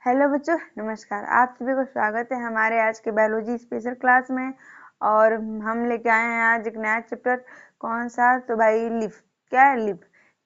Hello बच्चों, नमस्कार। आप सभी को स्वागत है हमारे आज के बायोलॉजी स्पेशल क्लास में। और हम लेके आए हैं आज एक नया चैप्टर। कौन सा? तो भाई लिफ। क्या है लिफ?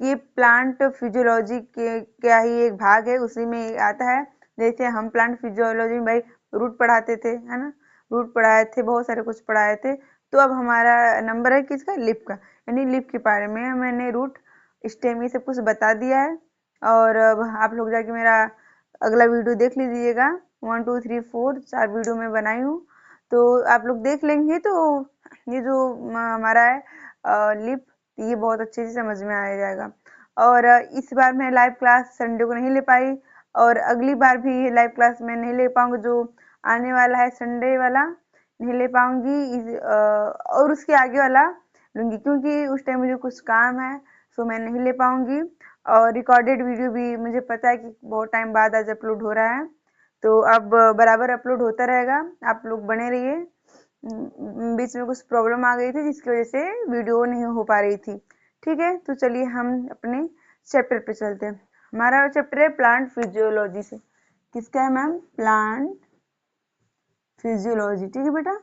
ये प्लांट फिजियोलॉजी के क्या ही एक भाग है, उसी में आता है। जैसे हम प्लांट फिजियोलॉजी में भाई रूट पढ़ाते थे, है ना। रूट पढ़ाए थे, बहुत सारे कुछ पढ़ाए थे। तो अब हमारा नंबर है किसका? लिफ का। यानी लिफ के बारे में मैंने रूट स्टेम ये सब कुछ बता दिया है। और अब आप लोग जाके मेरा अगला वीडियो देख लीजिएगा। 1 2 3 4 4 वीडियो में बनाई हूँ, तो आप लोग देख लेंगे तो ये जो हमारा है लिप, ये बहुत अच्छे से समझ में आ जाएगा। और इस बार मैं लाइव क्लास संडे को नहीं ले पाई, और अगली बार भी लाइव क्लास में नहीं ले पाऊंगी। जो आने वाला है संडे वाला नहीं ले पाऊंगी, और उसके आगे वाला लूंगी, क्योंकि उस टाइम मुझे कुछ काम है, सो मैं नहीं ले पाऊंगी। और रिकॉर्डेड वीडियो भी मुझे पता है कि बहुत टाइम बाद आज अपलोड हो रहा है, तो अब बराबर अपलोड होता रहेगा। आप लोग बने रहिए। बीच में कुछ प्रॉब्लम आ गई थी जिसकी वजह से वीडियो नहीं हो पा रही थी। ठीक है, तो चलिए हम अपने चैप्टर पे चलते हैं। हमारा चैप्टर है प्लांट फिजियोलॉजी से। किसका है मैम? Plant physiology. ठीक है बेटा,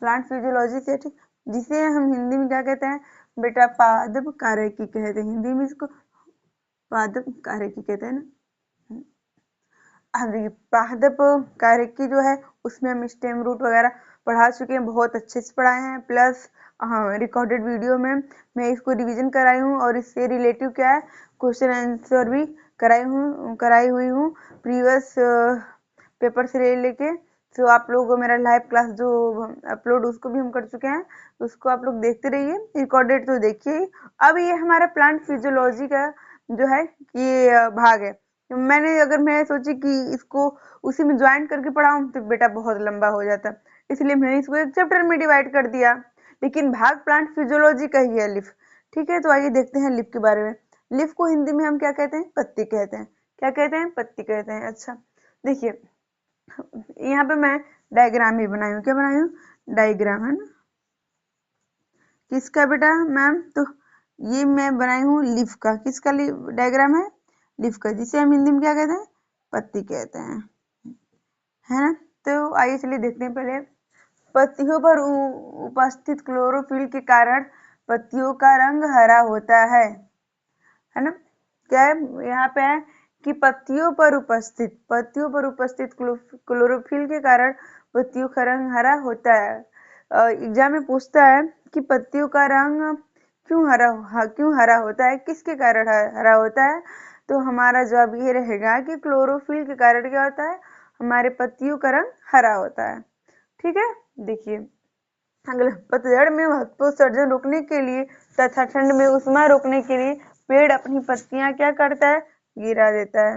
प्लांट फिजियोलॉजी से। ठीक, जिसे हम हिंदी में क्या कहते हैं बेटा? पादप कार्यकी कहते हैं। हिंदी में इसको पादप कार्यकी कहते हैं ना। अब देखिए, पादप कार्यकी जो है उसमें हम स्टेम रूट वगैरह पढ़ा चुके हैं, बहुत अच्छे से पढ़ाए हैं। प्लस हाँ, रिकॉर्डेड वीडियो में मैं इसको रिवीजन कराई हूँ, और इससे रिलेटिव क्या है क्वेश्चन आंसर भी कराई हुई हूँ प्रीवियस पेपर से लेके। तो आप लोग मेरा लाइव क्लास जो अपलोड उसको भी हम कर चुके हैं, तो उसको आप लोग देखते रहिए। रिकॉर्डेड तो देखिए ही। अब ये हमारा प्लांट फिजियोलॉजी का जो है ये भाग है। मैंने अगर मैं सोची कि इसको उसी में ज्वाइन करके पढ़ाऊं तो बेटा बहुत लंबा हो जाता, इसलिए मैंने इसको एक चैप्टर में डिवाइड कर दिया। लेकिन भाग प्लांट फिजियोलॉजी का ही है लिफ। ठीक है, तो आइए देखते हैं लिफ के बारे में। लिफ को हिंदी में हम क्या कहते हैं? पत्ती कहते हैं। क्या कहते हैं? पत्ती कहते हैं। अच्छा, देखिए यहाँ पे मैं डायग्राम भी बनाई हूँ। क्या बनाई हूँ? डायग्राम, है ना। किसका बेटा मैम? तो ये मैं बनाई हूँ लीफ का। किसका डायग्राम है? लीफ का, जिसे हम हिंदी में क्या कहते हैं? पत्ती कहते हैं, है ना। तो आइए चलिए देखते हैं। पहले पत्तियों पर उपस्थित क्लोरोफिल के कारण पत्तियों का रंग हरा होता है ना। क्या है यहाँ पे? है कि पत्तियों पर उपस्थित क्लोरोफिल के कारण पत्तियों का रंग हरा होता है। एग्जाम में पूछता है कि पत्तियों का रंग क्यों हरा होता है, किसके कारण हरा होता है। तो हमारा जवाब ये रहेगा कि क्लोरोफिल के कारण क्या होता है, हमारे पत्तियों का रंग हरा होता है। ठीक है, देखिए अगला, पतझड़ में वाष्पोत्सर्जन रोकने के लिए तथा ठंड में उष्मा रोकने के लिए पेड़ अपनी पत्तियां क्या करता है? गिरा देता है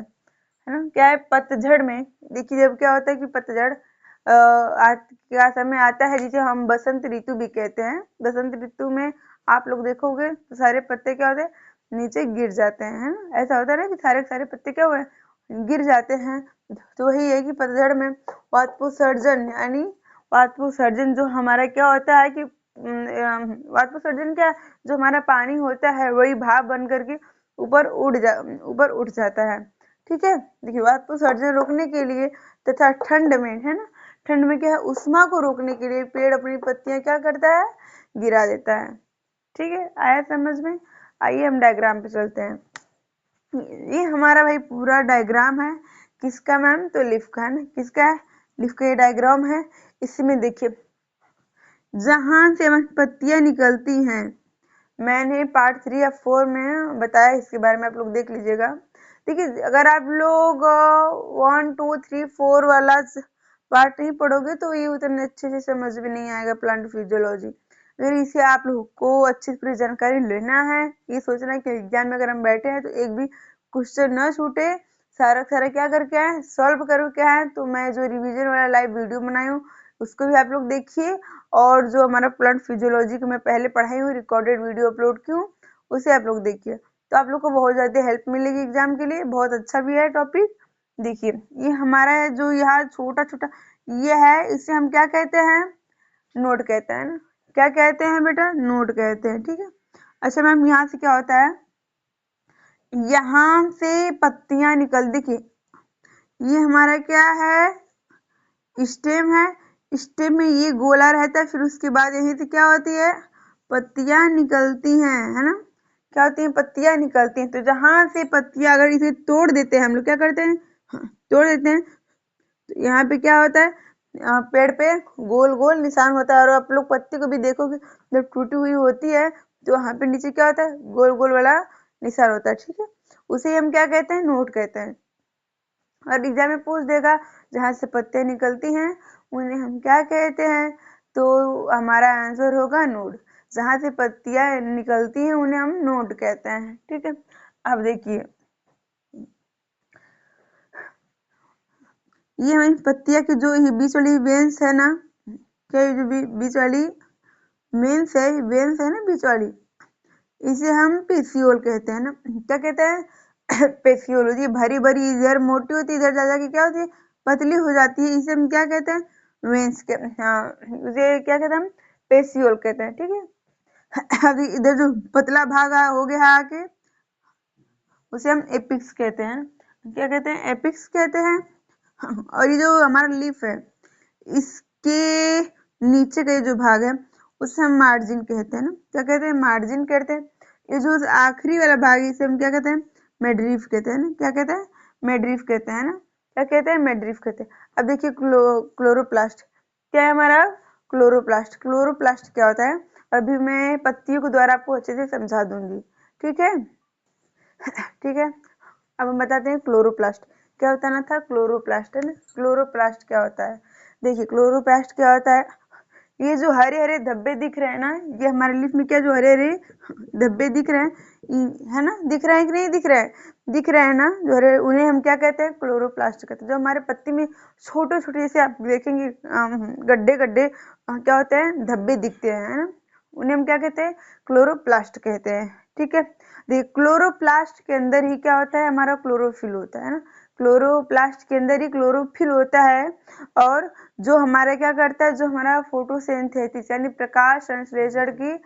ना। क्या है? पतझड़ में देखिए, जब क्या होता है कि पतझड़ का समय आता है, जिसे हम बसंत ऋतु भी कहते हैं। बसंत ऋतु में आप लोग देखोगे तो सारे पत्ते क्या होते हैं? नीचे गिर जाते हैं, है ना। ऐसा होता है ना कि सारे सारे पत्ते क्या हुए? गिर जाते हैं। तो वही है कि पतझड़ में वाष्पोत्सर्जन, यानी वाष्पोत्सर्जन जो हमारा क्या होता है कि वाष्पोत्सर्जन क्या, जो हमारा पानी होता है वही भाप बन करके ऊपर उठ जाता है। ठीक है, देखिए वाष्पोत्सर्जन रोकने के लिए तथा ठंड में, है ना, ठंड में क्या है, उष्मा को रोकने के लिए पेड़ अपनी पत्तियां क्या करता है? गिरा देता है। ठीक है, आया समझ में? आइए हम डायग्राम पे चलते हैं। ये हमारा भाई पूरा डायग्राम है। किसका मैम? तो लीफ का, है ना। किसका है? लीफ का ये डायग्राम है। इसमें देखिए जहां से पत्तियां निकलती हैं, मैंने पार्ट 3 या 4 में बताया, इसके बारे में आप लोग देख लीजिएगा। देखिए अगर आप लोग 1 2 3 4 वाला पार्ट नहीं पढ़ोगे तो ये उतने अच्छे से समझ में नहीं आएगा प्लांट फिजियोलॉजी। अगर इसे आप लोग को अच्छी पूरी जानकारी लेना है, ये सोचना है कि एग्जाम में अगर हम बैठे हैं तो एक भी क्वेश्चन न छूटे, सारा सारा क्या करके आए, सॉल्व करके आए, तो मैं जो रिवीजन वाला लाइव वीडियो बनाई हूँ उसको भी आप लोग देखिए। और जो हमारा प्लांट फिजियोलॉजी को मैं पहले पढ़ाई हुई रिकॉर्डेड वीडियो अपलोड की हूँ, उसे आप लोग देखिए, तो आप लोग को बहुत ज्यादा हेल्प मिलेगी एग्जाम के लिए। बहुत अच्छा भी है टॉपिक। देखिए ये हमारा है जो यहाँ छोटा छोटा ये है, इसे हम क्या कहते हैं? नोड कहते हैं ना। क्या कहते हैं बेटा? नोड कहते हैं। ठीक है। अच्छा मैम, यहाँ से क्या होता है? यहाँ से पत्तियां निकल, देखिए ये हमारा क्या है, स्टेम है। स्टेम में ये गोला रहता है, फिर उसके बाद यहीं से क्या होती है, पत्तियां निकलती हैं, है ना, क्या होती है, पत्तियां निकलती हैं। तो जहां से पत्तियां, अगर इसे तोड़ देते हैं हम लोग, क्या करते हैं, तोड़ देते हैं, तो यहाँ पे क्या होता है, पेड़ पे गोल गोल निशान होता है। और आप लोग पत्ती को भी देखोगे, जब टूटी हुई होती है तो वहां पे नीचे क्या होता है, गोल गोल वाला निशान होता है, ठीक है। उसे हम क्या कहते हैं, नोड कहते हैं। और एग्जाम में पूछ देगा, जहां से पत्तियां निकलती हैं उन्हें हम क्या कहते हैं, तो हमारा आंसर होगा नोड। जहां से पत्तियां निकलती हैं उन्हें हम नोड कहते हैं, ठीक है। अब देखिए, ये हमारी पत्तियां की जो बीच वाली वेन्स है ना, क्या ये जो बीच वाली मेंस है, वेन्स है ना बीच वाली, इसे हम पेशियोल कहते हैं ना, क्या कहते हैं पेशियोल होती है, भरी भरी, इधर मोटी होती है, इधर जा जाके क्या होती है, पतली हो जाती है, इसे हम क्या कहते हैं, वेन्स के, हाँ, उसे क्या कहते हैं हम, पेशियोल कहते हैं, ठीक है। अभी इधर जो पतला भाग हो गया आके, उसे हम एपिक्स कहते हैं, क्या कहते हैं, एपिक्स कहते हैं। और ये जो हमारा लीफ है, इसके नीचे का जो भाग है उसे हम मार्जिन कहते हैं ना, क्या कहते हैं, मार्जिन कहते हैं। ये जो आखिरी वाला भाग है इसे हम क्या कहते हैं, मेडरीफ कहते हैं ना, क्या कहते हैं, मेडरीफ कहते हैं ना, क्या कहते हैं, मेडरीफ कहते हैं। अब देखिए क्लोरोप्लास्ट क्या है हमारा, क्लोरोप्लास्ट। क्लोरोप्लास्ट क्या होता है, अभी मैं पत्तियों के द्वारा आपको अच्छे से समझा दूंगी, ठीक है। ठीक है, अब हम बताते हैं क्लोरोप्लास्ट क्या होता है ना, था क्लोरोप्लास्ट है ना। क्लोरोप्लास्ट क्या होता है, देखिए क्लोरोप्लास्ट क्या होता है, ये जो हरे हरे धब्बे दिख रहे हैं ना, ये हमारे लीफ में क्या जो हरे हरे धब्बे दिख रहे हैं, है ना, दिख रहे हैं कि नहीं दिख रहे हैं, दिख रहे हैं ना, जो हरे, उन्हें हम क्या कहते हैं, क्लोरोप्लास्ट कहते हैं। जो हमारे पत्ती में छोटे छोटे, जैसे आप देखेंगे गड्ढे गड्ढे क्या होते हैं, धब्बे दिखते हैं, है ना, उन्हें हम क्या कहते हैं, क्लोरोप्लास्ट कहते हैं, ठीक है। देखिए क्लोरोप्लास्ट के अंदर ही क्या होता है, हमारा क्लोरोफिल होता है ना, क्लोरोप्लास्ट के अंदर ही क्लोरोफिल होता है। और जो हमारा क्या करता है, जो हमारा फोटोसिंथेसिस यानी प्रकाश संश्लेषण की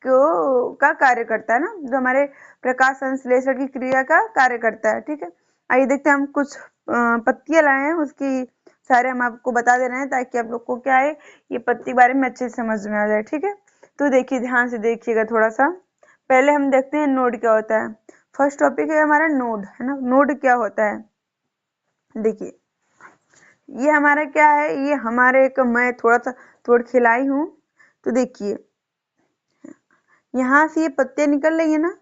का कार्य करता है ना, जो हमारे प्रकाश संश्लेषण की क्रिया का कार्य करता है, ठीक है। आइए देखते हैं, हम कुछ पत्तियां लाए हैं, उसकी सारे हम आपको बता दे रहे हैं ताकि आप लोग को क्या है, ये पत्ती के बारे में अच्छे से समझ में आ जाए, ठीक है। तो देखिए, ध्यान से देखिएगा थोड़ा सा। पहले हम देखते हैं नोड क्या होता है। फर्स्ट टॉपिक है हमारा नोड, है ना। नोड क्या होता है, देखिए ये हमारा क्या है, ये हमारे एक, मैं थोड़ा सा तोड़ खिलाई हूँ, तो देखिए यहाँ से ये पत्ते निकल रही है ना,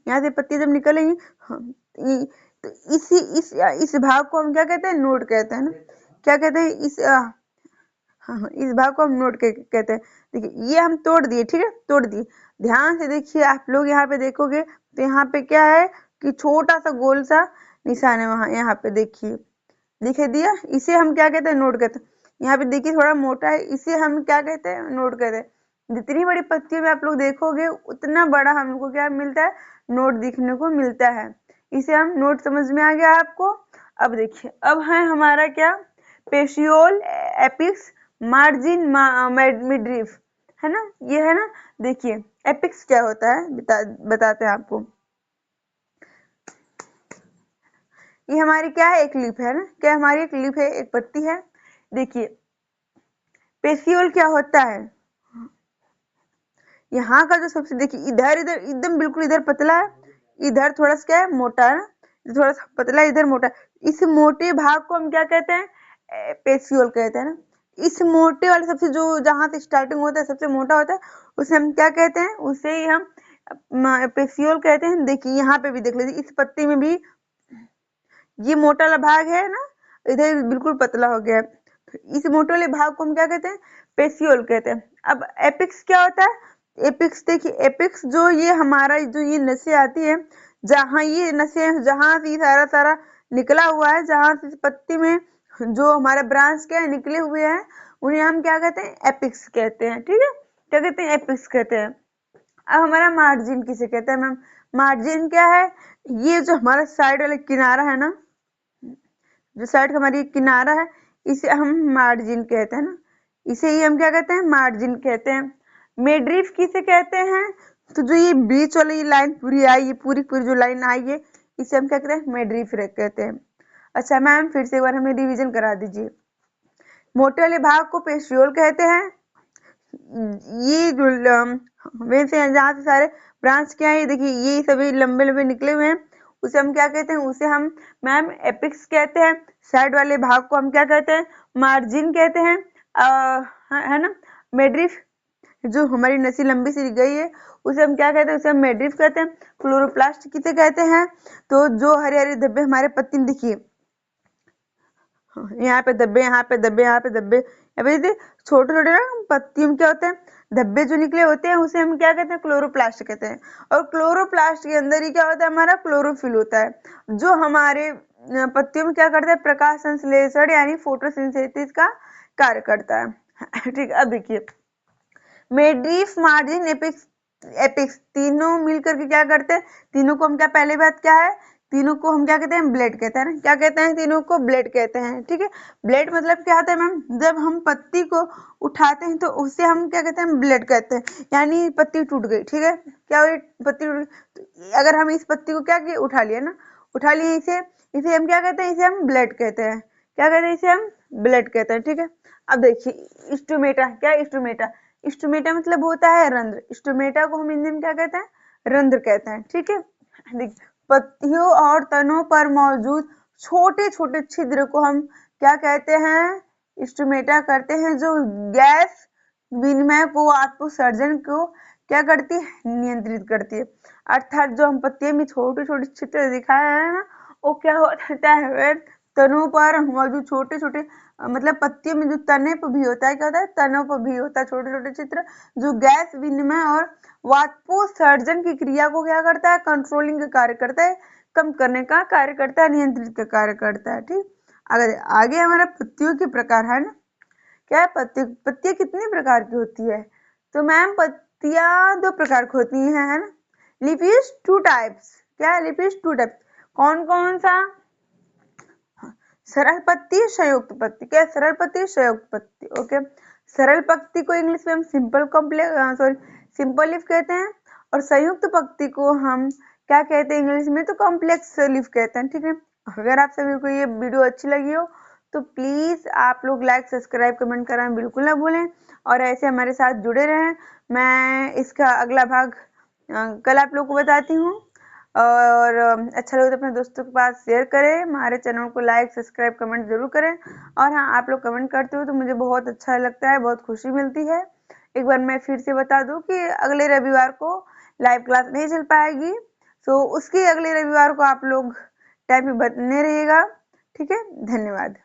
यहाँ से पत्ती जब निकल रही है, तो इस भाग को हम क्या कहते हैं, नोड कहते हैं ना, क्या कहते हैं, हाँ, इस भाग को हम नोड कहते हैं। देखिए ये हम तोड़ दिए, ठीक है, तोड़ दिए। ध्यान से देखिए, आप लोग यहाँ पे देखोगे तो यहाँ पे क्या है कि छोटा सा गोल सा निशान है, वहां यहाँ पे देखिए, दिखे दिया, इसे हम क्या कहते हैं, नोड कहते हैं। यहाँ पे देखिए थोड़ा मोटा है, इसे हम क्या कहते हैं, नोड कहते हैं। जितनी बड़ी पत्तियों में आप लोग देखोगे उतना बड़ा हमको क्या मिलता है, नोड दिखने को मिलता है। इसे हम नोड, समझ में आ गया आपको। अब देखिए, अब है हमारा क्या, पेशियोल, एपिक्स, मार्जिन, मिडरीफ, है ना, ये है ना। देखिए एपिक्स क्या होता है, बताते हैं आपको। ये हमारी क्या है, एक लीफ है ना, क्या हमारी एक लीफ है, एक पत्ती है। देखिए पेशियोल क्या होता है, यहाँ का जो सबसे, देखिए इधर इधर एकदम बिल्कुल इधर पतला है, इधर थोड़ा सा क्या है, मोटा है ना, थोड़ा सा पतला, इधर मोटा। इस मोटे भाग को हम क्या कहते हैं, पेशियोल कहते हैं ना। इस मोटे वाले सबसे, जो जहां से स्टार्टिंग होता है, सबसे मोटा होता है, उसे हम क्या कहते हैं, उसे ही हम पेशियोल कहते हैं। देखिए यहाँ पे भी देख लीजिए, इस पत्ती में भी ये मोटा वाला भाग है ना, इधर बिल्कुल पतला हो गया है। इस मोटे वाले भाग को हम क्या कहते हैं, पेशियोल कहते हैं। अब एपिक्स क्या होता है, एपिक्स देखिए, एपिक्स जो ये हमारा जो ये नसें आती है, जहां ये नसें, जहां से सारा सारा निकला हुआ है, जहां से पत्ती में जो हमारे ब्रांच क्या है, निकले हुए हैं, उन्हें हम क्या कहते हैं, एपिक्स कहते हैं, ठीक है, क्या कहते हैं, एपिक्स कहते हैं। अब हमारा मार्जिन किसे कहते हैं मैम, मार्जिन क्या है, ये जो हमारा साइड वाला किनारा है ना, जो साइड का हमारी किनारा है, इसे हम मार्जिन कहते हैं ना, इसे ही हम क्या कहते हैं, मार्जिन कहते हैं। मिडरीफ किसे कहते हैं, तो जो ये बीच वाली ये लाइन पूरी आई, ये पूरी पूरी जो लाइन आई है, इसे हम क्या कहते हैं, मिडरीफ कहते हैं। अच्छा मैम फिर से एक बार हमें रिवीजन करा दीजिए। मोटे वाले भाग को पेस्ट्रियोल कहते हैं। ये जो वेन से जहाँ से सारे ब्रांच क्या है, देखिए ये सभी लंबे लंबे निकले हुए हैं, उसे हम क्या कहते हैं, उसे हम मैम एपिक्स कहते हैं। साइड वाले भाग को हम क्या कहते हैं, मार्जिन कहते हैं, है ना। मिडरीफ जो हमारी नसी लंबी सी गई है उसे हम क्या कहते हैं, उसे हम मिडरीफ कहते हैं। क्लोरोप्लास्ट किसे कहते हैं, तो जो हरे हरे धब्बे हमारे पत्ती में दिखिए, यहाँ पे धब्बे, यहाँ पे धब्बे, यहाँ पे धब्बे, छोटे छोटे ना पत्तियों में क्या होते हैं, धब्बे जो निकले होते हैं, उसे हम क्या कहते हैं, क्लोरोप्लास्ट कहते हैं। और क्लोरोप्लास्ट के अंदर ही क्या होता है, हमारा क्लोरोफिल होता है, जो हमारे पत्तियों में क्या करता है, प्रकाश संश्लेषण यानी फोटोसिंथेसिस का कार्य करता है। ठीक, अब देखिए मिडरीफ, मार्जिन, एपिक्स, एपिक्स तीनों मिलकर के क्या करते हैं, तीनों को हम क्या, पहले बात क्या है, तीनों को हम क्या कहते हैं, ब्लेड कहते हैं ना, क्या कहते हैं, तीनों को ब्लेड कहते हैं। ठीक है, ब्लेड मतलब क्या होता है मैम, जब हम पत्ती को उठाते हैं तो उसे हम क्या कहते हैं, ब्लेड कहते हैं, यानी पत्ती टूट गई। ठीक है, क्या हुई, पत्ती टूट गई, तो अगर हम इस पत्ती को क्या किए, उठा लिया ना, उठा लिए इसे, इसे हम क्या कहते हैं, इसे हम ब्लेड कहते हैं। क्या कहते हैं, इसे हम ब्लेड कहते हैं। ठीक है, अब देखिए स्टोमेटा, क्या स्टोमेटा, स्टोमेटा मतलब होता है रंध्र, स्टोमेटा को हम हिंदी में क्या कहते हैं, रंध्र कहते हैं। ठीक है, पत्तियों और तनों पर मौजूद छोटे छोटे छिद्र को हम क्या कहते हैं, स्टोमेटा करते हैं, जो गैस विनिमय को, वाष्पोत्सर्जन को क्या करती है, नियंत्रित करती है। अर्थात जो हम पत्तियों में छोटे छोटे छिद्र दिखाया है ना, वो क्या होता है, तनों पर मौजूद छोटे छोटे, मतलब पत्तियों में जो तने पर भी होता है, क्या होता है, तनों पर भी होता है छोटे छोटे छिद्र, जो गैस विनिमय और वाष्पोत्सर्जन की क्रिया को क्या करता है, कंट्रोलिंग का कार्य करता है, कम करने का कार्य करता है, नियंत्रित का कार्य करता है। ठीक, अगर आगे हमारा पत्तियों के प्रकार है ना, क्या है, पत्तियां कितने प्रकार की होती है, तो मैम पत्तियां दो प्रकार की होती है ना। लिपिस टू टाइप्स, क्या है, लिपिस टू टाइप्स, कौन कौन सा, सरल पत्ती, संयुक्त पत्ती, क्या सरल पत्ती, संयुक्त पत्ती। ओके, सरल पत्ती को इंग्लिश में हम simple complex, sorry simple leaf कहते हैं, और संयुक्त पत्ती को हम क्या कहते हैं इंग्लिश में, तो कॉम्प्लेक्स लीफ कहते हैं। ठीक है, अगर आप सभी को ये वीडियो अच्छी लगी हो तो प्लीज आप लोग लाइक, सब्सक्राइब, कमेंट करना बिल्कुल ना भूलें, और ऐसे हमारे साथ जुड़े रहें। मैं इसका अगला भाग कल आप लोग को बताती हूँ, और अच्छा लगे तो अपने दोस्तों के पास शेयर करें, हमारे चैनल को लाइक, सब्सक्राइब, कमेंट जरूर करें। और हाँ, आप लोग कमेंट करते हो तो मुझे बहुत अच्छा लगता है, बहुत खुशी मिलती है। एक बार मैं फिर से बता दूं कि अगले रविवार को लाइव क्लास नहीं चल पाएगी, तो उसके अगले रविवार को आप लोग टाइम पे बने रहिएगा। ठीक है, धन्यवाद।